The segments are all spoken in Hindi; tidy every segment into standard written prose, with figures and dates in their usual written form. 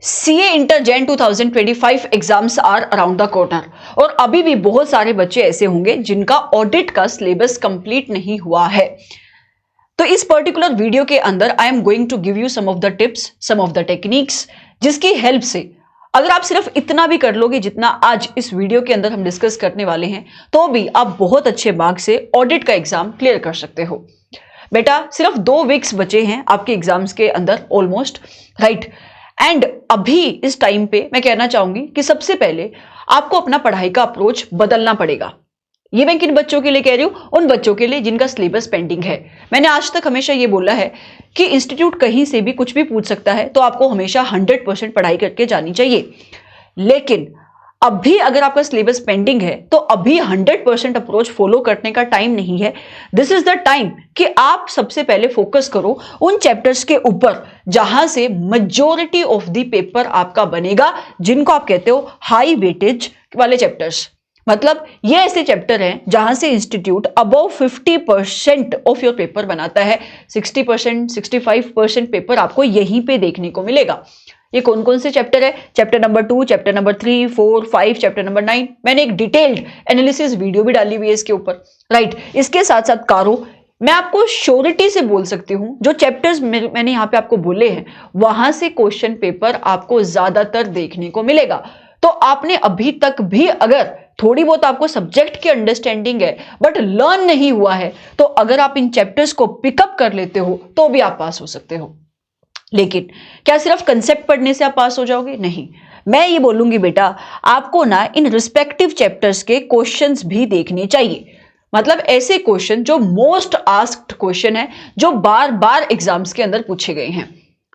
CA inter Jan 2025 exams are around the corner और अभी भी बहुत सारे बच्चे ऐसे होंगे जिनका ऑडिट का सिलेबस कंप्लीट नहीं हुआ है। तो इस पर्टिकुलर वीडियो के अंदर I am going to give you some of the tips, some of the techniques, जिसकी हेल्प से अगर आप सिर्फ इतना भी कर लोगे जितना आज इस वीडियो के अंदर हम डिस्कस करने वाले हैं, तो भी आप बहुत अच्छे मार्क्स से ऑडिट का एग्जाम क्लियर कर सकते हो। बेटा सिर्फ 2 वीक्स बचे हैं आपके एग्जाम्स के अंदर ऑलमोस्ट, राइट। एंड अभी इस टाइम पे मैं कहना चाहूंगी कि सबसे पहले आपको अपना पढ़ाई का अप्रोच बदलना पड़ेगा। ये मैं किन बच्चों के लिए कह रही हूं? उन बच्चों के लिए जिनका सिलेबस पेंडिंग है। मैंने आज तक हमेशा ये बोला है कि इंस्टीट्यूट कहीं से भी कुछ भी पूछ सकता है, तो आपको हमेशा 100% पढ़ाई करके जानी चाहिए। लेकिन अभी अगर आपका सिलेबस पेंडिंग है तो अभी 100% अप्रोच फॉलो करने का टाइम नहीं है। दिस इज द टाइम कि आप सबसे पहले फोकस करो उन चैप्टर्स के ऊपर जहां से मेजॉरिटी ऑफ द पेपर आपका बनेगा, जिनको आप कहते हो हाई वेटेज वाले चैप्टर्स। मतलब ये ऐसे चैप्टर हैं जहां से institute above 50% of your paper बनाता है। 60%, 65% पेपर आपको यहीं पे देखने को मिलेगा। ये कौन कौन से चैप्टर है? Chapter number 2, chapter number 3, 4, 5, chapter number 9। मैंने एक डिटेल्ड एनालिसिस वीडियो भी डाली हुई है इसके ऊपर, राइट। इसके साथ साथ कारो, मैं आपको श्योरिटी से बोल सकती हूं जो चैप्टर्स मैंने यहां पे आपको बोले हैं वहां से क्वेश्चन पेपर आपको ज्यादातर देखने को मिलेगा। तो आपने अभी तक भी अगर थोड़ी बहुत आपको सब्जेक्ट की अंडरस्टैंडिंग है बट लर्न नहीं हुआ है, तो अगर आप इन चैप्टर्स को पिकअप कर लेते हो तो भी आप पास हो सकते हो। लेकिन क्या सिर्फ कंसेप्ट पढ़ने से आप पास हो जाओगे? नहीं। मैं ये बोलूंगी बेटा आपको ना इन रिस्पेक्टिव चैप्टर्स के क्वेश्चंस भी देखने चाहिए। मतलब ऐसे क्वेश्चन जो मोस्ट आस्क्ड क्वेश्चन है, जो बार बार एग्जाम्स के अंदर पूछे गए हैं।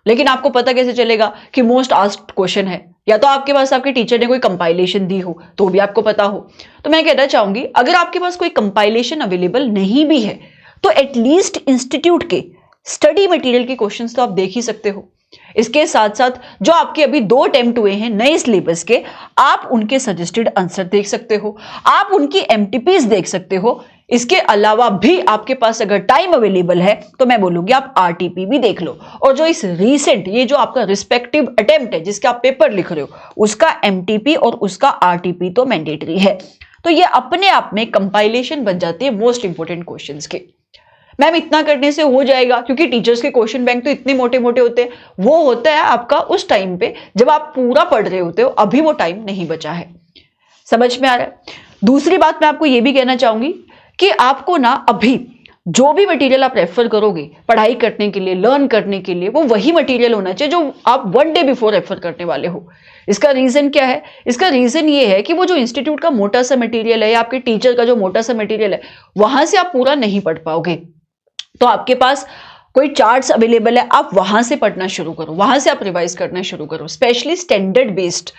लेकिन आपको पता कैसे चलेगा कि मोस्ट आस्क्ड क्वेश्चन है? या तो आपके पास आपके टीचर ने कोई कंपाइलेशन दी हो तो भी आपको पता हो। तो मैं कहना चाहूंगी अगर आपके पास कोई कंपाइलेशन अवेलेबल नहीं भी है तो एटलीस्ट इंस्टीट्यूट के स्टडी मटेरियल के क्वेश्चंस तो आप देख ही सकते हो। इसके साथ साथ जो आपके अभी 2 अटेम्प्ट हुए हैं नए सिलेबस के, आप उनके सजेस्टेड आंसर देख सकते हो, आप उनकी एमटीपीज देख सकते हो। इसके अलावा भी आपके पास अगर टाइम अवेलेबल है तो मैं बोलूंगी आप आरटीपी भी देख लो। और जो इस रीसेंट ये जो आपका रिस्पेक्टिव अटेम्प्ट है जिसका आप पेपर लिख रहे हो, उसका एमटीपी और उसका आरटीपी तो मैंडेटरी है। तो ये अपने आप में कंपाइलेशन बन जाती है मोस्ट इंपोर्टेंट क्वेश्चंस के। मैम इतना करने से हो जाएगा? क्योंकि टीचर्स के क्वेश्चन बैंक तो इतने मोटे मोटे होते हैं। वो होता है आपका उस टाइम पे जब आप पूरा पढ़ रहे होते हो, अभी वो टाइम नहीं बचा है। समझ में आ रहा है? दूसरी बात मैं आपको ये भी कहना चाहूंगी कि आपको ना अभी जो भी मटेरियल आप रेफर करोगे पढ़ाई करने के लिए, लर्न करने के लिए, वो वही मटेरियल होना चाहिए जो आप 1 डे बिफोर रेफर करने वाले हो। इसका रीजन क्या है? इसका रीजन ये है कि वो जो इंस्टीट्यूट का मोटा सा मटेरियल है या आपके टीचर का जो मोटा सा मटेरियल है, वहां से आप पूरा नहीं पढ़ पाओगे। तो आपके पास कोई चार्ट्स अवेलेबल है, आप वहां से पढ़ना शुरू करो, वहां से आप रिवाइज करना शुरू करो। स्पेशली स्टैंडर्ड बेस्ड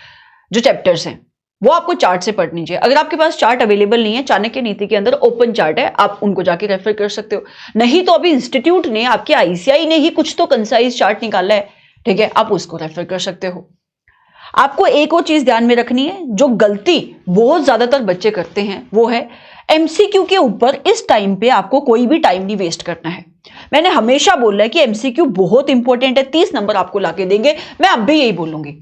जो चैप्टर्स हैं वो आपको चार्ट से पढ़नी चाहिए। अगर आपके पास चार्ट अवेलेबल नहीं है, चाणक्य नीति के अंदर ओपन चार्ट है, आप उनको जाके रेफर कर सकते हो। नहीं तो अभी इंस्टीट्यूट ने, आपके आईसीआई ने ही कुछ तो कंसाइज चार्ट निकाला है, ठीक है, आप उसको रेफर कर सकते हो। आपको एक और चीज ध्यान में रखनी है, जो गलती बहुत ज्यादातर बच्चे करते हैं वो है एमसीक्यू के ऊपर इस टाइम पे आपको कोई भी टाइम नहीं वेस्ट करना है। मैंने हमेशा बोला है कि एमसीक्यू बहुत इंपॉर्टेंट है, 30 नंबर आपको लाके देंगे, मैं अब भी यही बोलूंगी।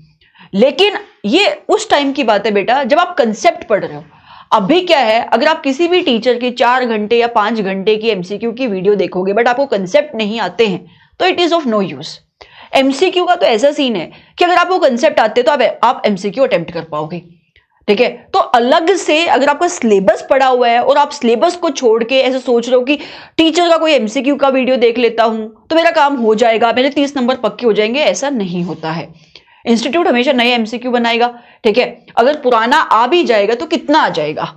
लेकिन ये उस टाइम की बात है बेटा जब आप कंसेप्ट पढ़ रहे हो। अभी क्या है, अगर आप किसी भी टीचर की 4 घंटे या 5 घंटे की एमसीक्यू की वीडियो देखोगे बट आपको कंसेप्ट नहीं आते हैं तो it is of no use. MCQ का तो ऐसा सीन है कि अगर आपको कंसेप्ट आते तो आप एमसीक्यू अटेम्प्ट कर पाओगे, ठीक है। तो अलग से अगर आपका सिलेबस पड़ा हुआ है और आप सिलेबस को छोड़ के ऐसे सोच रहे हो कि टीचर का कोई एमसीक्यू का वीडियो देख लेता हूं तो मेरा काम हो जाएगा, मेरे 30 नंबर पक्के हो जाएंगे, ऐसा नहीं होता है। इंस्टीट्यूट हमेशा नए एमसीक्यू बनाएगा, ठीक है। अगर पुराना आ भी जाएगा तो कितना आ जाएगा?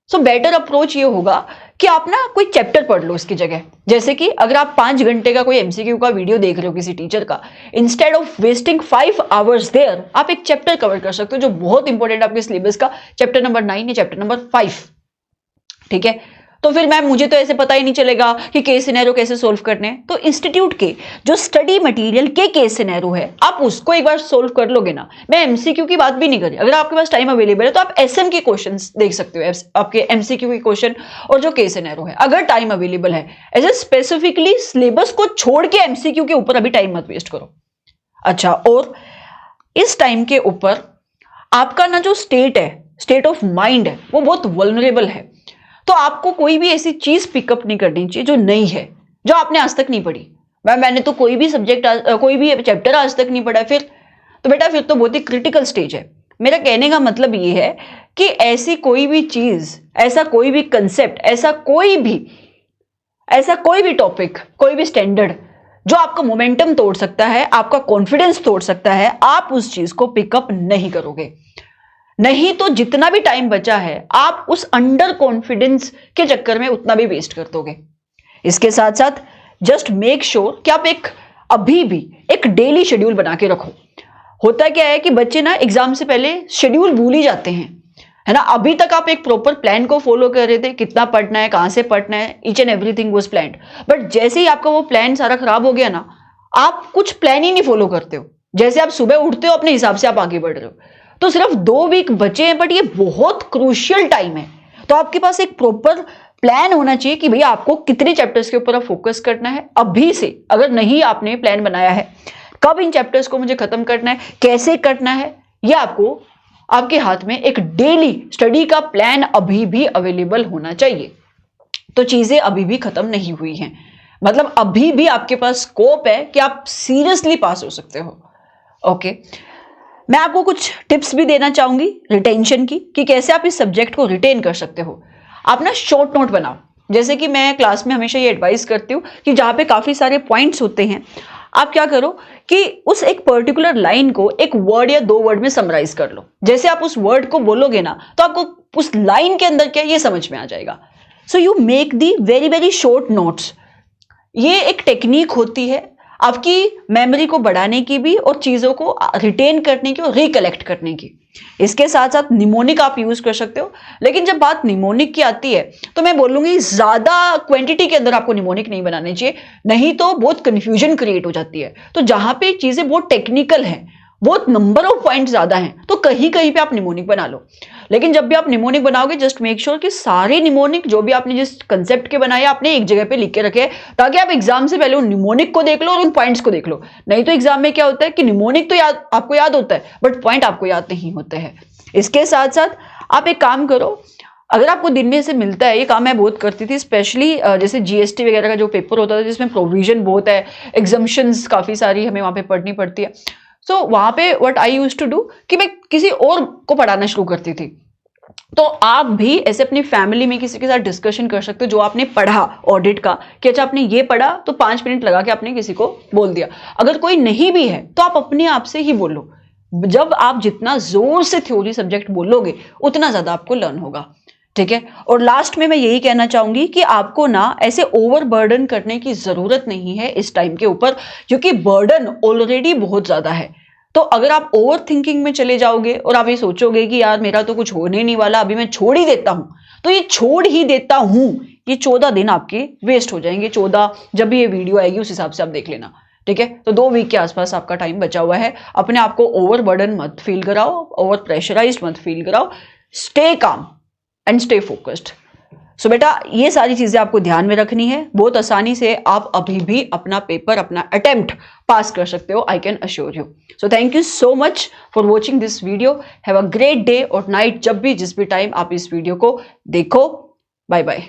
सो बेटर अप्रोच ये होगा कि आप ना कोई चैप्टर पढ़ लो इसकी जगह। जैसे कि अगर आप 5 घंटे का कोई एमसीक्यू का वीडियो देख रहे हो किसी टीचर का, instead of wasting 5 hours there, आप एक चैप्टर कवर कर सकते हो जो बहुत इंपॉर्टेंट आपके सिलेबस का, चैप्टर नंबर 9 या चैप्टर नंबर 5, ठीक है। तो फिर मैम मुझे तो ऐसे पता ही नहीं चलेगा कि केस सिनेरियो कैसे सोल्व करने हैं। तो इंस्टीट्यूट के जो स्टडी मटेरियल के केस सिनेरियो है आप उसको एक बार सोल्व कर लोगे ना। मैं एमसीक्यू की बात भी नहीं कर रही, अगर आपके पास टाइम अवेलेबल है तो आप एसएम के क्वेश्चंस देख सकते हो, आपके एमसीक्यू के क्वेश्चन और जो केस सिनेरियो है अगर टाइम अवेलेबल है। ऐसे स्पेसिफिकली सिलेबस को छोड़ के एमसीक्यू के ऊपर अभी टाइम मत वेस्ट करो। अच्छा, और इस टाइम के ऊपर आपका ना जो स्टेट है, स्टेट ऑफ माइंड है, वो बहुत वल्नरेबल है। तो आपको कोई भी ऐसी चीज पिकअप नहीं करनी चाहिए जो नई है, जो आपने आज तक नहीं पढ़ी। मैंने तो कोई भी सब्जेक्ट, कोई भी चैप्टर आज तक नहीं पढ़ा, फिर तो बेटा फिर तो बहुत ही क्रिटिकल स्टेज है। मेरा कहने का मतलब ये है कि ऐसी कोई भी चीज, ऐसा कोई भी कंसेप्ट, ऐसा कोई भी टॉपिक, कोई भी स्टैंडर्ड जो आपका मोमेंटम तोड़ सकता है, आपका कॉन्फिडेंस तोड़ सकता है, आप उस चीज को पिकअप नहीं करोगे। नहीं तो जितना भी टाइम बचा है आप उस अंडर कॉन्फिडेंस के चक्कर में उतना भी वेस्ट कर दोगे। इसके साथ साथ जस्ट मेक श्योर कि आप अभी भी एक डेली शेड्यूल बना के रखो। होता क्या है कि बच्चे ना एग्जाम से पहले शेड्यूल भूल ही जाते हैं, है ना। अभी तक आप एक प्रॉपर प्लान को फॉलो कर रहे थे, कितना पढ़ना है, कहां से पढ़ना है, each and everything was planned. But जैसे ही आपका वो प्लान सारा खराब हो गया ना, आप कुछ प्लान ही नहीं फॉलो करते हो। जैसे आप सुबह उठते हो अपने हिसाब से आप आगे बढ़ रहे हो। तो सिर्फ 2 वीक बचे हैं, बट ये बहुत क्रूशियल टाइम है। तो आपके पास एक प्रॉपर प्लान होना चाहिए कि भैया आपको कितने चैप्टर्स के ऊपर फोकस करना है अभी से। अगर नहीं आपने प्लान बनाया है कब इन चैप्टर्स को मुझे खत्म करना है, कैसे करना है, ये आपको आपके हाथ में एक डेली स्टडी का प्लान अभी भी अवेलेबल होना चाहिए। तो चीजें अभी भी खत्म नहीं हुई हैं, मतलब अभी भी आपके पास स्कोप है कि आप सीरियसली पास हो सकते हो। ओके, मैं आपको कुछ टिप्स भी देना चाहूंगी रिटेंशन की, कि कैसे आप इस सब्जेक्ट को रिटेन कर सकते हो। आप ना शॉर्ट नोट बनाओ। जैसे कि मैं क्लास में हमेशा ये एडवाइस करती हूँ कि जहां पे काफी सारे पॉइंट्स होते हैं, आप क्या करो कि उस एक पर्टिकुलर लाइन को एक वर्ड या 2 वर्ड में समराइज कर लो। जैसे आप उस वर्ड को बोलोगे ना, तो आपको उस लाइन के अंदर क्या ये समझ में आ जाएगा। So you make the very very short notes. ये एक टेक्निक होती है आपकी मेमोरी को बढ़ाने की भी, और चीजों को रिटेन करने की और रिकलेक्ट करने की। इसके साथ साथ निमोनिक आप यूज कर सकते हो, लेकिन जब बात निमोनिक की आती है तो मैं बोलूंगी ज्यादा क्वांटिटी के अंदर आपको निमोनिक नहीं बनाने चाहिए, नहीं तो बहुत कंफ्यूजन क्रिएट हो जाती है। तो जहां पे चीजें बहुत टेक्निकल हैं, बहुत नंबर ऑफ पॉइंट ज्यादा हैं, तो कहीं कहीं पे आप निमोनिक बना लो। लेकिन जब भी आप निमोनिक बनाओगे, जस्ट मेक श्योर कि सारे निमोनिक जो भी आपने जिस कंसेप्ट के बनाए आपने एक जगह पे लिख के रखे, ताकि आप एग्जाम से पहले उन निमोनिक को देख लो और उन पॉइंट्स को देख लो। नहीं तो एग्जाम में क्या होता है कि निमोनिक तो आपको याद होता है, बट पॉइंट आपको याद नहीं होते हैं। इसके साथ साथ आप एक काम करो, अगर आपको दिन में से मिलता है, ये काम मैं बहुत करती थी, स्पेशली जैसे जीएसटी वगैरह का जो पेपर होता था जिसमें प्रोविजन बहुत है, एग्जम्पशंस काफी सारी हमें वहां पे पढ़नी पड़ती है। सो वहां पे what I used to do कि मैं किसी और को पढ़ाना शुरू करती थी। तो आप भी ऐसे अपनी फैमिली में किसी के साथ डिस्कशन कर सकते हो जो आपने पढ़ा ऑडिट का, कि अच्छा आपने ये पढ़ा, तो 5 मिनट लगा के आपने किसी को बोल दिया। अगर कोई नहीं भी है तो आप अपने आप से ही बोलो। जब आप जितना जोर से थ्योरी सब्जेक्ट बोलोगे उतना ज्यादा आपको लर्न होगा, ठीक है। और लास्ट में मैं यही कहना चाहूंगी कि आपको ना ऐसे ओवर बर्डन करने की जरूरत नहीं है इस टाइम के ऊपर, क्योंकि बर्डन ऑलरेडी बहुत ज्यादा है। तो अगर आप ओवर थिंकिंग में चले जाओगे और आप ये सोचोगे कि यार मेरा तो कुछ होने नहीं वाला, अभी मैं छोड़ ही देता हूं, तो ये छोड़ ही देता हूं, ये 14 दिन आपके वेस्ट हो जाएंगे। 14 जब भी ये वीडियो आएगी उस हिसाब से आप देख लेना, ठीक है। तो 2 वीक के आसपास आपका टाइम बचा हुआ है। अपने आप को ओवर बर्डन मत फील कराओ, ओवर प्रेशराइज्ड मत फील कराओ। Stay calm and stay focused. So बेटा ये सारी चीजें आपको ध्यान में रखनी है। बहुत आसानी से आप अभी भी अपना पेपर, अपना अटेम्प्ट पास कर सकते हो, I can assure you. So thank you so much for watching this video. Have a great day और नाइट, जब भी जिस भी टाइम आप इस वीडियो को देखो। Bye bye.